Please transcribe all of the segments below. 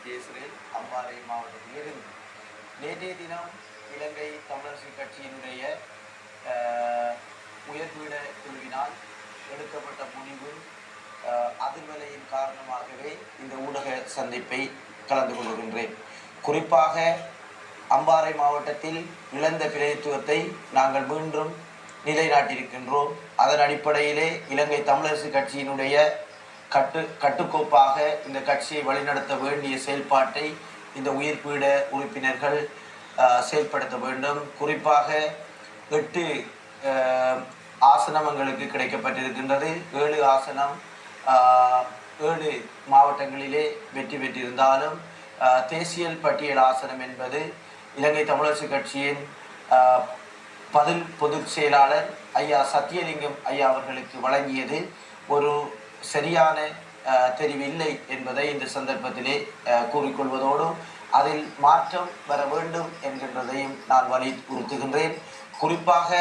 பேசுகிறேன் அம்பாறை மாவட்டத்திலிருந்து. நேற்றைய தினம் இலங்கை தமிழரசு கட்சியினுடைய உயர்பீட குழுவினால் எடுக்கப்பட்ட முடிவு அதிர்வலையின் காரணமாகவே இந்த ஊடக சந்திப்பை கலந்து கொள்கின்றேன். குறிப்பாக அம்பாறை மாவட்டத்தில் இழந்த பிரதித்துவத்தை நாங்கள் மீண்டும் நிலைநாட்டியிருக்கின்றோம். அதன் அடிப்படையிலே இலங்கை தமிழரசு கட்சியினுடைய கட்டுக்கோப்பாக இந்த கட்சியை வழிநடத்த வேண்டிய செயல்பாட்டை இந்த உயிர்ப்பீட உறுப்பினர்கள் செயல்படுத்த வேண்டும். குறிப்பாக 8 ஆசனம் எங்களுக்கு கிடைக்கப்பட்டிருக்கின்றது. 7 ஆசனம் 7 மாவட்டங்களிலே வெற்றி பெற்றிருந்தாலும் தேசிய பட்டியல் ஆசனம் என்பது இலங்கை தமிழரசு கட்சியின் பொதுச் செயலாளர் ஐயா சத்தியலிங்கம் ஐயா அவர்களுக்கு வழங்கியது ஒரு சரியான தெரிவில்லை என்பதை இந்த சந்தர்ப்பத்திலே கூறிக்கொள்வதோடு அதில் மாற்றம் வர வேண்டும் என்கின்றதையும் நான் வலியுறுத்துகின்றேன். குறிப்பாக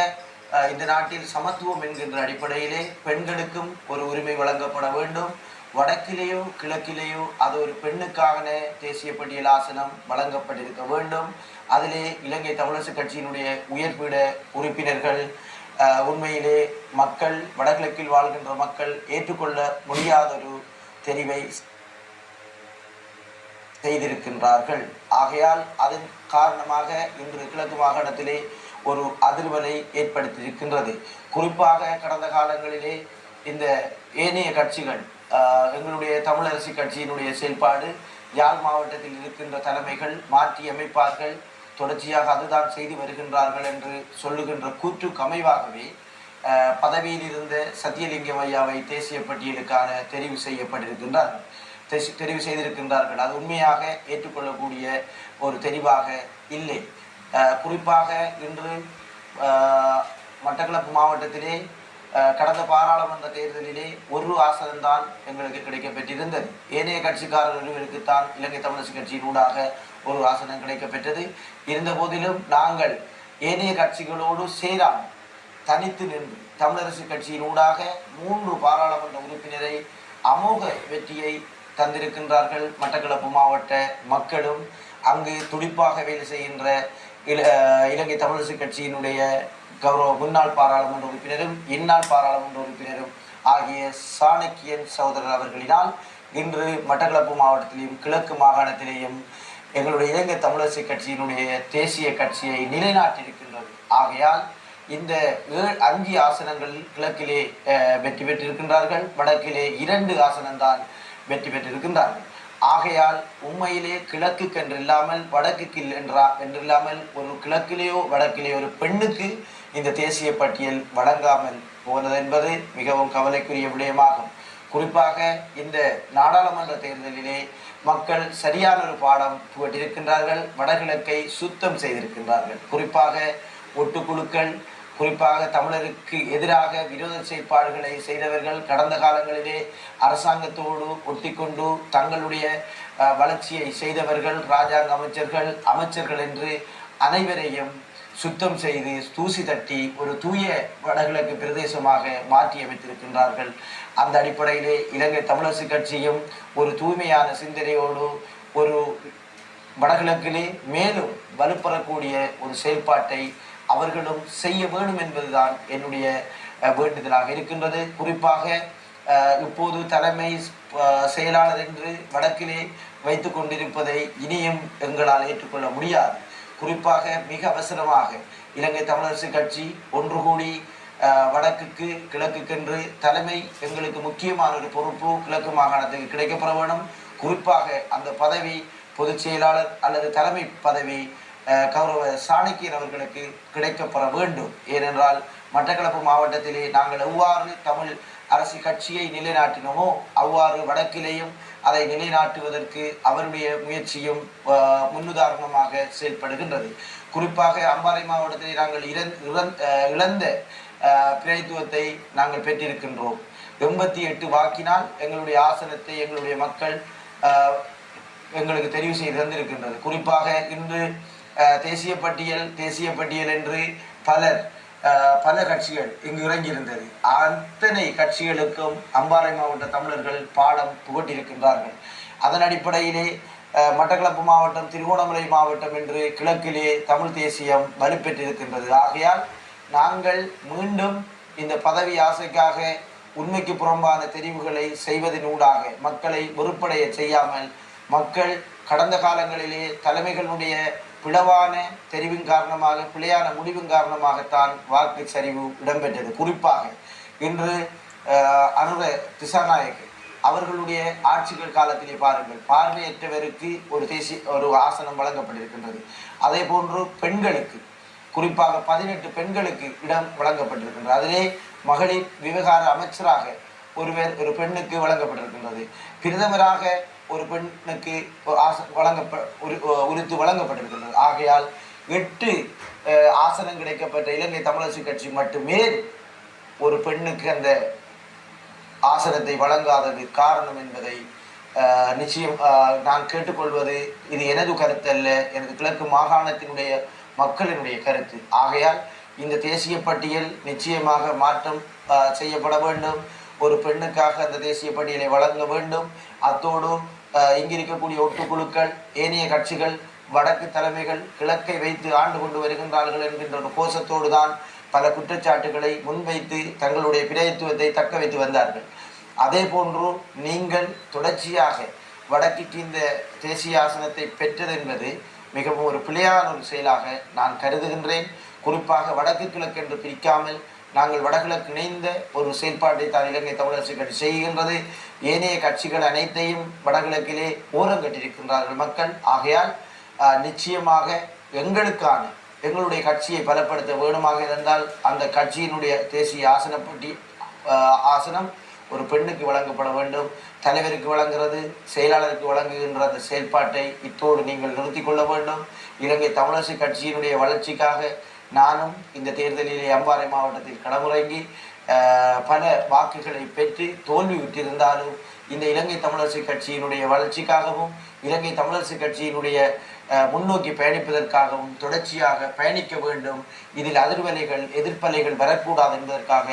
இந்த நாட்டில் சமத்துவம் என்கின்ற அடிப்படையிலே பெண்களுக்கும் ஒரு உரிமை வழங்கப்பட வேண்டும். வடக்கிலேயோ கிழக்கிலேயோ அது ஒரு பெண்ணுக்கான தேசிய பட்டியல் ஆசனம் வழங்கப்பட்டிருக்க வேண்டும். அதிலே இலங்கை தமிழரசு கட்சியினுடைய உயர்பீட உறுப்பினர்கள் உண்மையிலே மக்கள் வடகிழக்கில் வாழ்கின்ற மக்கள் ஏற்றுக்கொள்ள முடியாத ஒரு தெரிவை செய்திருக்கின்றார்கள். ஆகையால் அதன் காரணமாக இன்று கிழக்கு மாகாணத்திலே ஒரு அதிர்வலை ஏற்படுத்தியிருக்கின்றது. குறிப்பாக கடந்த காலங்களிலே இந்த ஏனைய கட்சிகள் எங்களுடைய தமிழரசு கட்சியினுடைய செயல்பாடு யாழ் மாவட்டத்தில் இருக்கின்ற தலைமைகள் மாற்றி அமைப்பார்கள், தொடர்ச்சியாக அதுதான் செய்து வருகின்றார்கள் என்று சொல்லுகின்ற கூற்றுக்கு அமைவாகவே பதவியில் இருந்த சத்தியலிங்கம் ஐயாவை தேசிய பட்டியலுக்கான தெரிவு செய்திருக்கின்றார்கள். அது உண்மையாக ஏற்றுக்கொள்ளக்கூடிய ஒரு தெரிவாக இல்லை. குறிப்பாக இன்று மட்டக்களப்பு மாவட்டத்திலே கடந்த பாராளுமன்ற தேர்தலிலே ஒரு ஆசனம்தான் எங்களுக்கு கிடைக்கப்பெற்றிருந்தது. ஏனைய கட்சிக்காரர் ஒருவருக்குத்தான் இலங்கை தமிழரசு கட்சியின் ஊடாக ஒரு ஆசனம் கிடைக்கப்பெற்றது. இருந்த போதிலும் நாங்கள் ஏனைய கட்சிகளோடு சேராமல் தனித்து நின்று தமிழரசு கட்சியின் ஊடாக 3 பாராளுமன்ற உறுப்பினரை அமோக வெற்றியை தந்திருக்கின்றார்கள். மட்டக்களப்பு மாவட்ட மக்களும் அங்கு துடிப்பாக வேலை செய்கின்ற இலங்கை தமிழரசு கட்சியினுடைய கௌரவ முன்னாள் பாராளுமன்ற உறுப்பினரும் இந்நாள் பாராளுமன்ற உறுப்பினரும் ஆகிய சாணக்கியன் சகோதரர் அவர்களினால் இன்று மட்டக்களப்பு மாவட்டத்திலேயும் கிழக்கு மாகாணத்திலேயும் எங்களுடைய இலங்கை தமிழரசு கட்சியினுடைய தேசிய கட்சியை நிலைநாட்டியிருக்கின்றது. ஆகையால் இந்த 5 ஆசனங்கள் கிழக்கிலே வெற்றி பெற்றிருக்கின்றார்கள். வடக்கிலே 2 ஆசனம்தான் வெற்றி பெற்றிருக்கின்றார்கள். ஆகையால் உண்மையிலே கிழக்குக்கு என்றில்லாமல் வடக்குக்கு என்றில்லாமல் ஒரு கிழக்கிலேயோ வடக்கிலேயோ ஒரு பெண்ணுக்கு இந்த தேசிய பட்டியல் வழங்காமல் போனது என்பது மிகவும் கவலைக்குரிய விடயமாகும். குறிப்பாக இந்த நாடாளுமன்ற தேர்தலிலே மக்கள் சரியான ஒரு பாடம் புகட்டியிருக்கின்றார்கள். வடகிழக்கை சுத்தம் செய்திருக்கின்றார்கள். குறிப்பாக ஒட்டுக்குழுக்கள், குறிப்பாக தமிழருக்கு எதிராக விரோத செயற்பாடுகளை செய்தவர்கள், கடந்த காலங்களிலே அரசாங்கத்தோடு ஒட்டிக்கொண்டு தங்களுடைய வளர்ச்சியை செய்தவர்கள், இராஜாங்க அமைச்சர்கள் என்று அனைவரையும் சுத்தம் செய்து தூசி தட்டி ஒரு தூய வடகிழக்கு பிரதேசமாக மாற்றி அமைத்திருக்கின்றார்கள். அந்த அடிப்படையிலே இலங்கை தமிழரசு கட்சியும் ஒரு தூய்மையான சிந்தனையோடு ஒரு வடகிழக்கிலே மேலும் வலுப்பெறக்கூடிய ஒரு செயல்பாட்டை அவர்களும் செய்ய வேண்டும் என்பதுதான் என்னுடைய வேண்டுதலாக இருக்கின்றது. குறிப்பாக இப்போது தலைமை செயலாளர் என்று வடக்கிலே வைத்து கொண்டிருப்பதை இனியும் எங்களால் ஏற்றுக்கொள்ள முடியாது. குறிப்பாக மிக அவசரமாக இலங்கை தமிழரசு கட்சி ஒன்று கூடி வடக்குக்கு கிழக்குக்கென்று தலைமை எங்களுக்கு முக்கியமான ஒரு பொறுப்பு கிழக்கு மாகாணத்துக்கு கிடைக்கப்பெற வேண்டும். குறிப்பாக அந்த பதவி பொதுச் செயலாளர் அல்லது தலைமை பதவி கௌரவ சாணக்கியன் அவர்களுக்கு கிடைக்கப்பெற வேண்டும். ஏனென்றால் மட்டக்களப்பு மாவட்டத்திலே நாங்கள் எவ்வாறு தமிழ் அரசு கட்சியை நிலைநாட்டினோமோ அவ்வாறு வடக்கிலேயும் அதை நிலைநாட்டுவதற்கு அவருடைய முயற்சியும் முன்னுதாரணமாக செயல்படுகின்றது. குறிப்பாக அம்பாறை மாவட்டத்திலே நாங்கள் இழந்த பிரதித்துவத்தை நாங்கள் பெற்றிருக்கின்றோம். 88 வாக்கினால் எங்களுடைய ஆசனத்தை எங்களுடைய மக்கள் எங்களுக்கு தெரிவு செய்து தந்திருக்கின்றது. குறிப்பாக இன்று தேசிய பட்டியல் என்று பல கட்சிகள் இங்கு இறங்கியிருந்தது. அத்தனை கட்சிகளுக்கும் அம்பாறை மாவட்ட தமிழர்கள் பாடம் புகட்டியிருக்கின்றார்கள். அதன் அடிப்படையிலே மட்டக்களப்பு மாவட்டம், திருகோணமலை மாவட்டம் என்று கிழக்கிலே தமிழ் தேசியம் வலுப்பெற்றிருக்கின்றது. ஆகையால் நாங்கள் மீண்டும் இந்த பதவி ஆசைக்காக உண்மைக்கு புறம்பான தெரிவுகளை செய்வதனூடாக மக்களை வெறுப்படைய செய்யாமல், மக்கள் கடந்த காலங்களிலே தலைமைகளுடைய பிளவான தெரிவின் காரணமாக, பிழையான முடிவின் காரணமாகத்தான் வாக்கு சரிவு இடம்பெற்றது. குறிப்பாக இன்று அனுர திசாநாயக் அவர்களுடைய ஆட்சிகள் காலத்திலே பாருங்கள், பார்வையற்றவருக்கு ஒரு ஆசனம் வழங்கப்பட்டிருக்கின்றது. அதே போன்று பெண்களுக்கு, குறிப்பாக 18 பெண்களுக்கு இடம் வழங்கப்பட்டிருக்கின்றது. அதிலே மகளிர் விவகார அமைச்சராக ஒரு பெண்ணுக்கு வழங்கப்பட்டிருக்கின்றது. பிரதமராக ஒரு பெண்ணுக்கு உரித்து வழங்கப்பட்டிருக்கின்றது. ஆகையால் 8 ஆசனம் கிடைக்கப்பட்ட இலங்கை தமிழரசு கட்சி மட்டுமே ஒரு பெண்ணுக்கு அந்த ஆசனத்தை வழங்காதது காரணம் என்பதை நிச்சயம் நான் கேட்டுக்கொள்வது இது எனது கருத்து அல்ல, எனது கிழக்கு மாகாணத்தினுடைய மக்களினுடைய கருத்து. ஆகையால் இந்த தேசிய பட்டியல் நிச்சயமாக மாற்றம் செய்யப்பட வேண்டும். ஒரு பெண்ணுக்காக அந்த தேசிய பட்டியலை வழங்க வேண்டும். அத்தோடு இங்கிருக்கக்கூடிய ஒட்டுக்குழுக்கள், ஏனைய கட்சிகள், வடக்கு தலைமைகள் கிழக்கை வைத்து ஆண்டு கொண்டு வருகின்றார்கள் என்கின்ற ஒரு கோஷத்தோடு தான் பல குற்றச்சாட்டுகளை முன்வைத்து தங்களுடைய பிரதித்துவத்தை தக்க வைத்து வந்தார்கள். அதே போன்று நீங்கள் தொடர்ச்சியாக வடக்குக்கு இந்த தேசிய ஆசனத்தை பெற்றது என்பது மிகவும் ஒரு பிழையான ஒரு செயலாக நான் கருதுகின்றேன். குறிப்பாக வடக்கு கிழக்கு என்று பிரிக்காமல் நாங்கள் வடகிழக்கு இணைந்த ஒரு செயல்பாட்டை தான் இலங்கை தமிழரசு கட்சி செய்கின்றது. ஏனைய கட்சிகள் அனைத்தையும் வடகிழக்கிலே ஓரங்கட்டிருக்கின்றார்கள் மக்கள். ஆகையால் நிச்சயமாக எங்களுடைய கட்சியை பலப்படுத்த வேணுமாக இருந்தால் அந்த கட்சியினுடைய தேசிய ஆசனம் ஒரு பெண்ணுக்கு வழங்கப்பட வேண்டும். தலைவருக்கு வழங்குறது, செயலாளருக்கு வழங்குகின்ற அந்த செயல்பாட்டை இத்தோடு நீங்கள் நிறுத்தி கொள்ள வேண்டும். இலங்கை தமிழரசு கட்சியினுடைய வளர்ச்சிக்காக நானும் இந்த தேர்தலிலே அம்பாறை மாவட்டத்தில் களமிறங்கி பல வாக்குகளை பெற்று தோல்வி விட்டிருந்தாலும் இந்த இலங்கை தமிழரசு கட்சியினுடைய வளர்ச்சிக்காகவும் இலங்கை தமிழரசு கட்சியினுடைய முன்னோக்கி பயணிப்பதற்காகவும் தொடர்ச்சியாக பயணிக்க வேண்டும். இதில் அதிர்வலைகள், எதிர்ப்பலைகள் வரக்கூடாது என்பதற்காக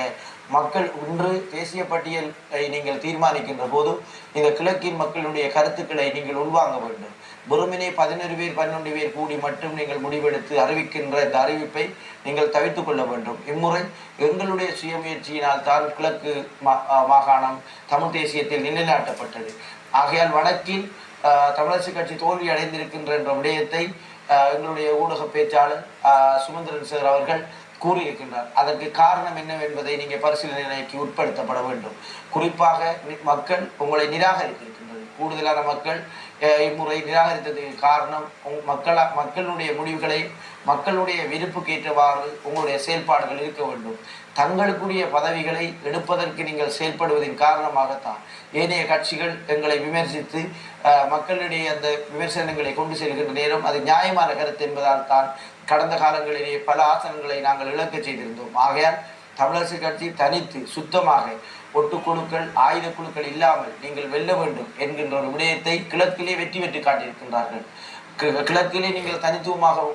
மக்கள் இன்று தேசிய பட்டியலை நீங்கள் தீர்மானிக்கின்ற போது இந்த கிழக்கின் மக்களுடைய கருத்துக்களை நீங்கள் உள்வாங்க வேண்டும். வெறுமனே 11 பேர் 12 பேர் கூடி மட்டும் நீங்கள் முடிவெடுத்து அறிவிக்கின்ற இந்த அறிவிப்பை நீங்கள் தவிர்த்து கொள்ள வேண்டும். இம்முறை எங்களுடைய சுயமுயற்சியினால் தான் கிழக்கு மாகாணம் தமிழ் தேசியத்தில் நிலைநாட்டப்பட்டது. ஆகையால் வடக்கில் தமிழரசு கட்சி தோல்வி அடைந்திருக்கின்ற என்ற விடயத்தை எங்களுடைய ஊடக பேச்சாளர் சுமந்திரன் சார் அவர்கள் கூறியிருக்கின்றார். அதற்கு காரணம் என்னவென்பதை நீங்கள் பரிசீலனைக்கு உட்படுத்தப்பட வேண்டும். குறிப்பாக மக்கள் உங்களை நிராகரித்திருக்கின்றது. கூடுதலான மக்கள் இம்முறை நிராகரித்ததுக்கு காரணம் மக்களுடைய முடிவுகளை மக்களுடைய விருப்புக்கேற்றவாறு உங்களுடைய செயல்பாடுகள் இருக்க வேண்டும். தங்களுக்குரிய பதவிகளை எடுப்பதற்கு நீங்கள் செயல்படுவதன் காரணமாகத்தான் ஏனைய கட்சிகள் எங்களை விமர்சித்து மக்களிடையே அந்த விமர்சனங்களை கொண்டு செல்கின்ற நேரம் அது நியாயமான கருத்து என்பதால் தான் கடந்த காலங்களிலே பல ஆசனங்களை நாங்கள் இழக்க செய்திருந்தோம். ஆகையால் தமிழரசு கட்சி தனித்து சுத்தமாக ஒட்டுக்குழுக்கள், ஆயுத குழுக்கள் இல்லாமல் நீங்கள் வெல்ல வேண்டும் என்கின்ற ஒரு விடயத்தை கிழக்கிலே வெற்றி காட்டியிருக்கின்றார்கள். கிழக்கிலே நீங்கள் தனித்துவமாக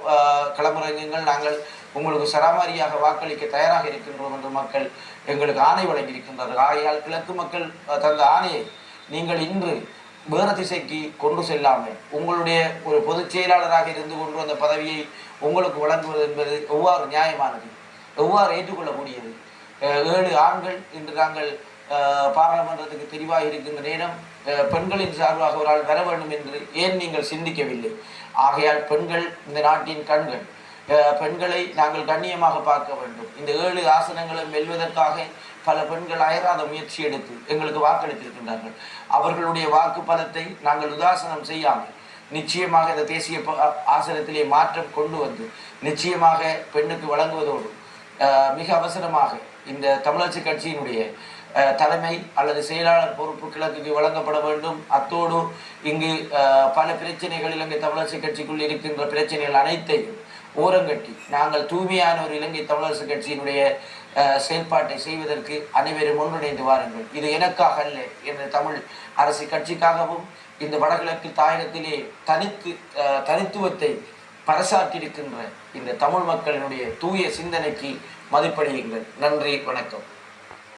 களமிறங்குங்கள், நாங்கள் உங்களுக்கு சராமாரியாக வாக்களிக்க தயாராக இருக்கின்றோம் என்று மக்கள் எங்களுக்கு ஆணை வழங்கியிருக்கின்றார்கள். ஆகையால் கிழக்கு மக்கள் தந்த ஆணையை நீங்கள் இன்று வேறு திசைக்கு கொண்டு செல்லாமல் உங்களுடைய ஒரு பொதுச் செயலாளராக இருந்து கொண்டு அந்த பதவியை உங்களுக்கு வழங்குவது என்பது எவ்வாறு நியாயமானது, எவ்வாறு ஏற்றுக்கொள்ளக்கூடியது? 7 ஆண்கள் இன்று நாங்கள் பாராளுமன்றத்துக்கு தெரிவாக இருக்கின்ற நேரம் பெண்களின் சார்பாக ஒரு ஆள் வர வேண்டும் என்று ஏன் நீங்கள் சிந்திக்கவில்லை? ஆகையால் பெண்கள் இந்த நாட்டின் கண்கள், பெண்களை நாங்கள் கண்ணியமாக பார்க்க வேண்டும். இந்த 7 ஆசனங்களும் வெல்வதற்காக பல பெண்கள் அயராத முயற்சி எடுத்து எங்களுக்கு வாக்களித்திருக்கின்றார்கள். அவர்களுடைய வாக்கு பலத்தை நாங்கள் உதாசனம் செய்யாமல் நிச்சயமாக இந்த தேசிய ஆசனத்திலே மாற்றம் கொண்டு வந்து நிச்சயமாக பெண்ணுக்கு வழங்குவதோடு மிக அவசரமாக இந்த தமிழரசு கட்சியினுடைய தலைமை அல்லது செயலாளர் பொறுப்பு கிழக்குக்கு வழங்கப்பட வேண்டும். அத்தோடு இங்கு பல பிரச்சனைகள், இலங்கை தமிழரசு கட்சிக்குள் இருக்கின்ற பிரச்சனைகள் அனைத்தையும் ஓரங்கட்டி நாங்கள் தூய்மையான ஒரு இலங்கை தமிழரசு கட்சியினுடைய செயல்பாட்டை செய்வதற்கு அனைவரும் ஒன்றிணைந்து வாருங்கள். இது எனக்காக அல்ல, என்ற தமிழ் அரசு கட்சிக்காகவும் இந்த வடகிழக்கு தாயகத்திலே தனித்துவத்தை பறைசாற்றியிருக்கின்ற இந்த தமிழ் மக்களினுடைய தூய சிந்தனைக்கு மதிப்பளியுங்கள். நன்றி, வணக்கம்.